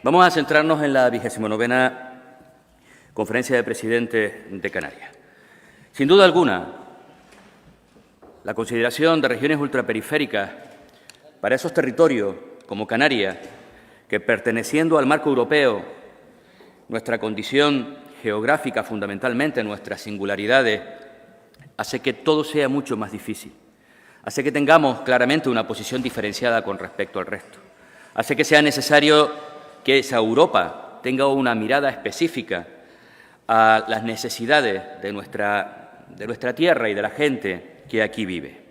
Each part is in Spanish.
Vamos a centrarnos en la 29ª Conferencia de Presidentes de Canarias. Sin duda alguna, la consideración de regiones ultraperiféricas para esos territorios como Canarias, que perteneciendo al marco europeo, nuestra condición geográfica, fundamentalmente nuestras singularidades, hace que todo sea mucho más difícil. Hace que tengamos claramente una posición diferenciada con respecto al resto. Hace que sea necesario que esa Europa tenga una mirada específica a las necesidades de nuestra tierra y de la gente que aquí vive.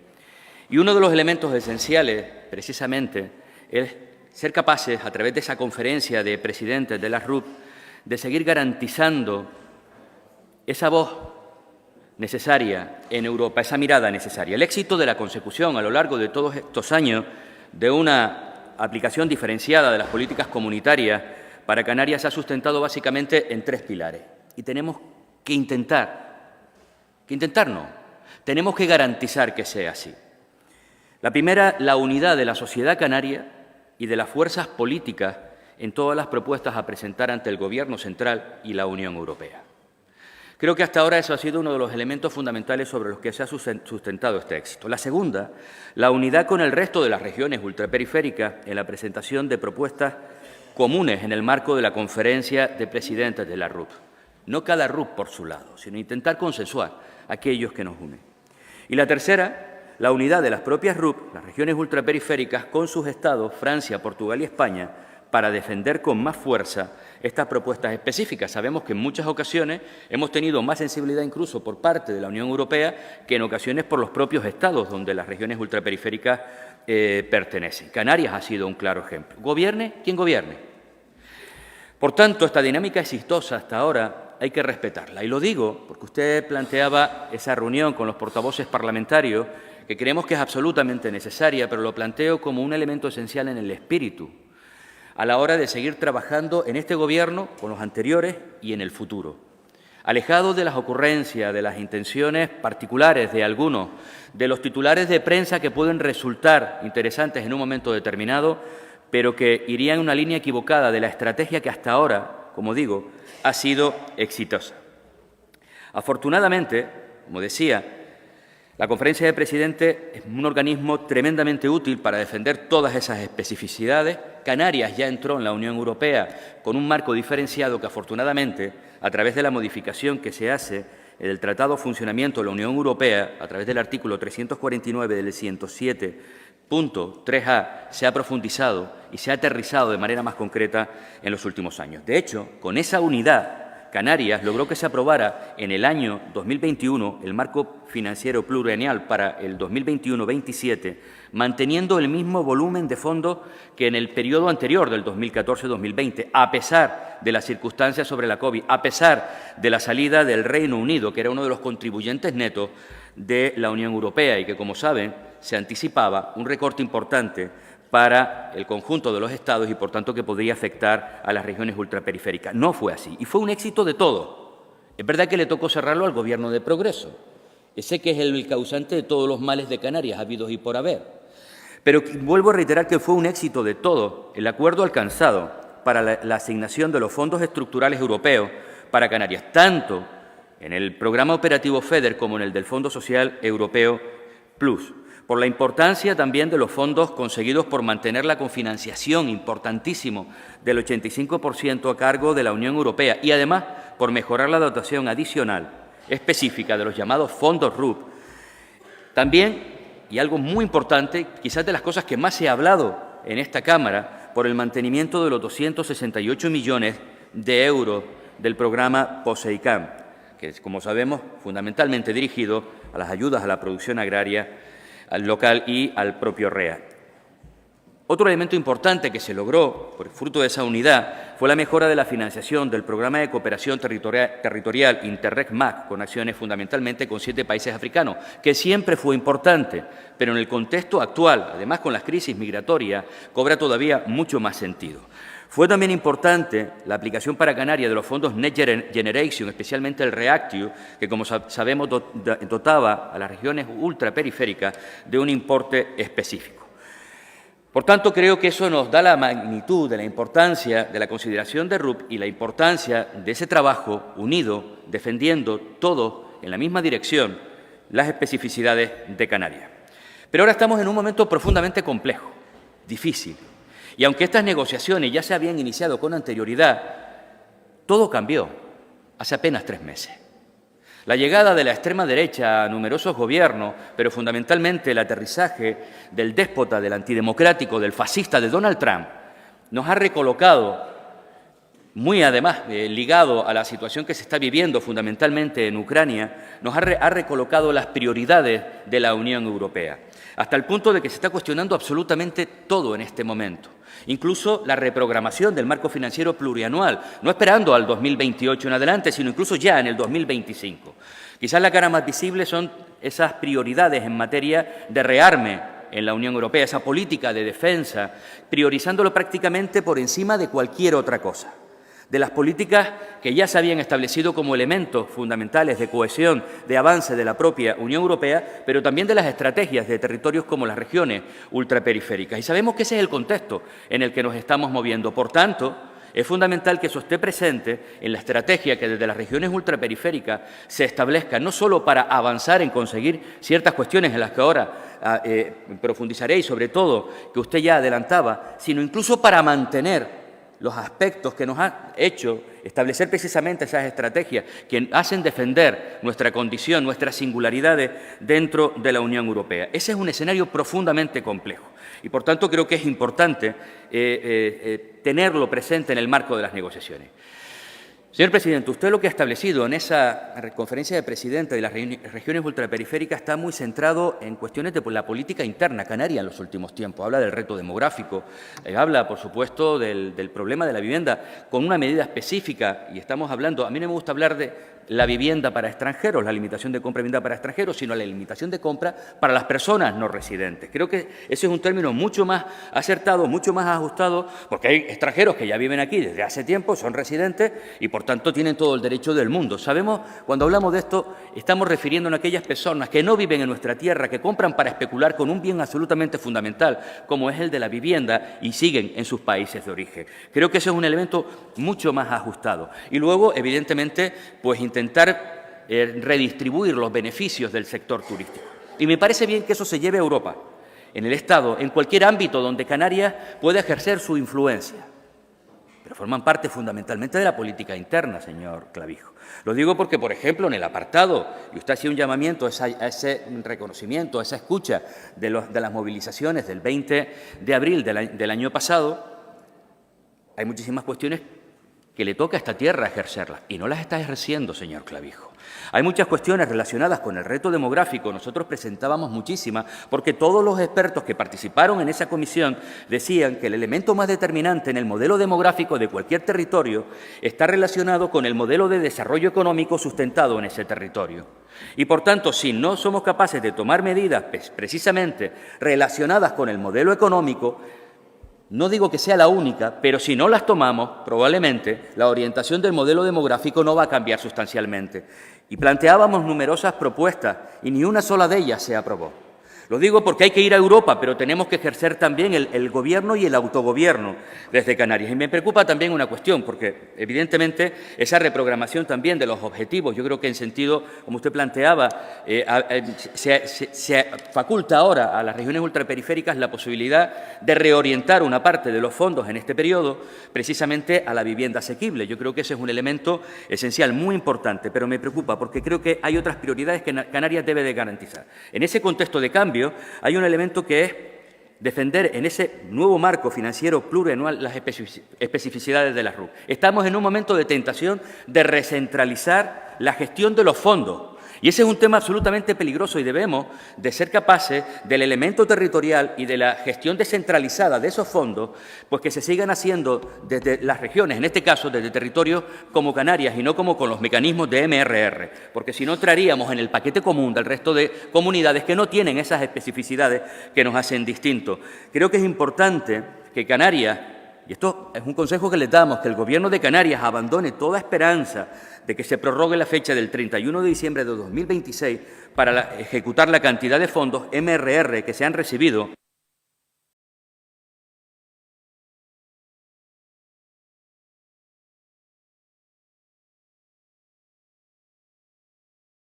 Y uno de los elementos esenciales, precisamente, es ser capaces, a través de esa conferencia de presidentes de la RUP, de seguir garantizando esa voz necesaria en Europa, esa mirada necesaria. El éxito de la consecución a lo largo de todos estos años de una aplicación diferenciada de las políticas comunitarias para Canarias se ha sustentado básicamente en tres pilares. Y tenemos que tenemos que garantizar que sea así. La primera, la unidad de la sociedad canaria y de las fuerzas políticas en todas las propuestas a presentar ante el Gobierno central y la Unión Europea. Creo que hasta ahora eso ha sido uno de los elementos fundamentales sobre los que se ha sustentado este éxito. La segunda, la unidad con el resto de las regiones ultraperiféricas en la presentación de propuestas comunes en el marco de la Conferencia de Presidentes de la RUP. No cada RUP por su lado, sino intentar consensuar aquellos que nos unen. Y la tercera, la unidad de las propias RUP, las regiones ultraperiféricas, con sus estados, Francia, Portugal y España, para defender con más fuerza estas propuestas específicas. Sabemos que en muchas ocasiones hemos tenido más sensibilidad incluso por parte de la Unión Europea que en ocasiones por los propios estados donde las regiones ultraperiféricas pertenecen. Canarias ha sido un claro ejemplo. Gobierne quien gobierne. Por tanto, esta dinámica exitosa hasta ahora hay que respetarla. Y lo digo porque usted planteaba esa reunión con los portavoces parlamentarios que creemos que es absolutamente necesaria, pero lo planteo como un elemento esencial en el espíritu a la hora de seguir trabajando en este Gobierno, con los anteriores y en el futuro. Alejado de las ocurrencias, de las intenciones particulares de algunos, de los titulares de prensa que pueden resultar interesantes en un momento determinado, pero que irían en una línea equivocada de la estrategia que hasta ahora, como digo, ha sido exitosa. Afortunadamente, como decía, la Conferencia de Presidentes es un organismo tremendamente útil para defender todas esas especificidades. Canarias ya entró en la Unión Europea con un marco diferenciado que, afortunadamente, a través de la modificación que se hace del Tratado de Funcionamiento de la Unión Europea, a través del artículo 349 del 107.3a, se ha profundizado y se ha aterrizado de manera más concreta en los últimos años. De hecho, con esa unidad, Canarias logró que se aprobara en el año 2021 el marco financiero plurianual para el 2021-27, manteniendo el mismo volumen de fondos que en el periodo anterior del 2014-2020, a pesar de las circunstancias sobre la COVID, a pesar de la salida del Reino Unido, que era uno de los contribuyentes netos de la Unión Europea y que, como saben, se anticipaba un recorte importante para el conjunto de los estados y, por tanto, que podría afectar a las regiones ultraperiféricas. No fue así y fue un éxito de todo. Es verdad que le tocó cerrarlo al Gobierno de Progreso, ese que es el causante de todos los males de Canarias, habidos y por haber. Pero vuelvo a reiterar que fue un éxito de todo el acuerdo alcanzado para la asignación de los fondos estructurales europeos para Canarias, tanto en el programa operativo FEDER como en el del Fondo Social Europeo Plus, por la importancia también de los fondos conseguidos por mantener la cofinanciación, importantísimo, del 85% a cargo de la Unión Europea y, además, por mejorar la dotación adicional específica de los llamados fondos RUP. También, y algo muy importante, quizás de las cosas que más se ha hablado en esta Cámara, por el mantenimiento de los 268 millones de euros del programa POSEICAM, que es, como sabemos, fundamentalmente dirigido a las ayudas a la producción agraria, al local y al propio REA. Otro elemento importante que se logró, por fruto de esa unidad, fue la mejora de la financiación del Programa de Cooperación Territorial Interreg-MAC, con acciones fundamentalmente con 7 países africanos, que siempre fue importante, pero en el contexto actual, además con las crisis migratorias, cobra todavía mucho más sentido. Fue también importante la aplicación para Canarias de los fondos Next Generation, especialmente el REACT-EU, que, como sabemos, dotaba a las regiones ultraperiféricas de un importe específico. Por tanto, creo que eso nos da la magnitud de la importancia de la consideración de RUP y la importancia de ese trabajo unido, defendiendo todo en la misma dirección las especificidades de Canarias. Pero ahora estamos en un momento profundamente complejo, difícil. Y aunque estas negociaciones ya se habían iniciado con anterioridad, todo cambió hace apenas 3 meses. La llegada de la extrema derecha a numerosos gobiernos, pero fundamentalmente el aterrizaje del déspota, del antidemocrático, del fascista de Donald Trump, nos ha recolocado, muy además ligado a la situación que se está viviendo fundamentalmente en Ucrania, nos ha recolocado las prioridades de la Unión Europea, hasta el punto de que se está cuestionando absolutamente todo en este momento. Incluso la reprogramación del marco financiero plurianual, no esperando al 2028 en adelante, sino incluso ya en el 2025. Quizás la cara más visible son esas prioridades en materia de rearme en la Unión Europea, esa política de defensa, priorizándolo prácticamente por encima de cualquier otra cosa. De las políticas que ya se habían establecido como elementos fundamentales de cohesión, de avance de la propia Unión Europea, pero también de las estrategias de territorios como las regiones ultraperiféricas. Y sabemos que ese es el contexto en el que nos estamos moviendo. Por tanto, es fundamental que eso esté presente en la estrategia que desde las regiones ultraperiféricas se establezca, no solo para avanzar en conseguir ciertas cuestiones en las que ahora profundizaré y, sobre todo, que usted ya adelantaba, sino incluso para mantener los aspectos que nos han hecho establecer precisamente esas estrategias que hacen defender nuestra condición, nuestras singularidades dentro de la Unión Europea. Ese es un escenario profundamente complejo y, por tanto, creo que es importante tenerlo presente en el marco de las negociaciones. Señor presidente, usted lo que ha establecido en esa conferencia de presidentes de las regiones ultraperiféricas está muy centrado en cuestiones de la política interna canaria en los últimos tiempos. Habla del reto demográfico, habla, por supuesto, del problema de la vivienda con una medida específica, y estamos hablando, a mí no me gusta hablar de la vivienda para extranjeros, la limitación de compra de vivienda para extranjeros, sino la limitación de compra para las personas no residentes. Creo que ese es un término mucho más acertado, mucho más ajustado, porque hay extranjeros que ya viven aquí desde hace tiempo, son residentes y, por tanto, tienen todo el derecho del mundo. Sabemos, cuando hablamos de esto, estamos refiriéndonos a aquellas personas que no viven en nuestra tierra, que compran para especular con un bien absolutamente fundamental, como es el de la vivienda, y siguen en sus países de origen. Creo que ese es un elemento mucho más ajustado. Y luego, evidentemente, pues intentar redistribuir los beneficios del sector turístico. Y me parece bien que eso se lleve a Europa, en el Estado, en cualquier ámbito donde Canarias pueda ejercer su influencia. Pero forman parte fundamentalmente de la política interna, señor Clavijo. Lo digo porque, por ejemplo, en el apartado, y usted hacía un llamamiento a ese reconocimiento, a esa escucha de las movilizaciones del 20 de abril del año pasado, hay muchísimas cuestiones que le toca a esta tierra ejercerlas, y no las está ejerciendo, señor Clavijo. Hay muchas cuestiones relacionadas con el reto demográfico, nosotros presentábamos muchísimas, porque todos los expertos que participaron en esa comisión decían que el elemento más determinante en el modelo demográfico de cualquier territorio está relacionado con el modelo de desarrollo económico sustentado en ese territorio. Y, por tanto, si no somos capaces de tomar medidas precisamente relacionadas con el modelo económico, no digo que sea la única, pero si no las tomamos, probablemente la orientación del modelo demográfico no va a cambiar sustancialmente. Y planteábamos numerosas propuestas y ni una sola de ellas se aprobó. Lo digo porque hay que ir a Europa, pero tenemos que ejercer también el gobierno y el autogobierno desde Canarias. Y me preocupa también una cuestión, porque evidentemente esa reprogramación también de los objetivos, yo creo que en sentido, como usted planteaba, se faculta ahora a las regiones ultraperiféricas la posibilidad de reorientar una parte de los fondos en este periodo precisamente a la vivienda asequible. Yo creo que ese es un elemento esencial, muy importante, pero me preocupa porque creo que hay otras prioridades que Canarias debe de garantizar. En ese contexto de cambio, hay un elemento que es defender en ese nuevo marco financiero plurianual las especificidades de la RUP. Estamos en un momento de tentación de recentralizar la gestión de los fondos. Y ese es un tema absolutamente peligroso y debemos de ser capaces del elemento territorial y de la gestión descentralizada de esos fondos, pues que se sigan haciendo desde las regiones, en este caso desde territorios como Canarias y no como con los mecanismos de MRR, porque si no entraríamos en el paquete común del resto de comunidades que no tienen esas especificidades que nos hacen distintos. Creo que es importante que Canarias, y esto es un consejo que les damos, que el Gobierno de Canarias abandone toda esperanza de que se prorrogue la fecha del 31 de diciembre de 2026 para ejecutar la cantidad de fondos MRR que se han recibido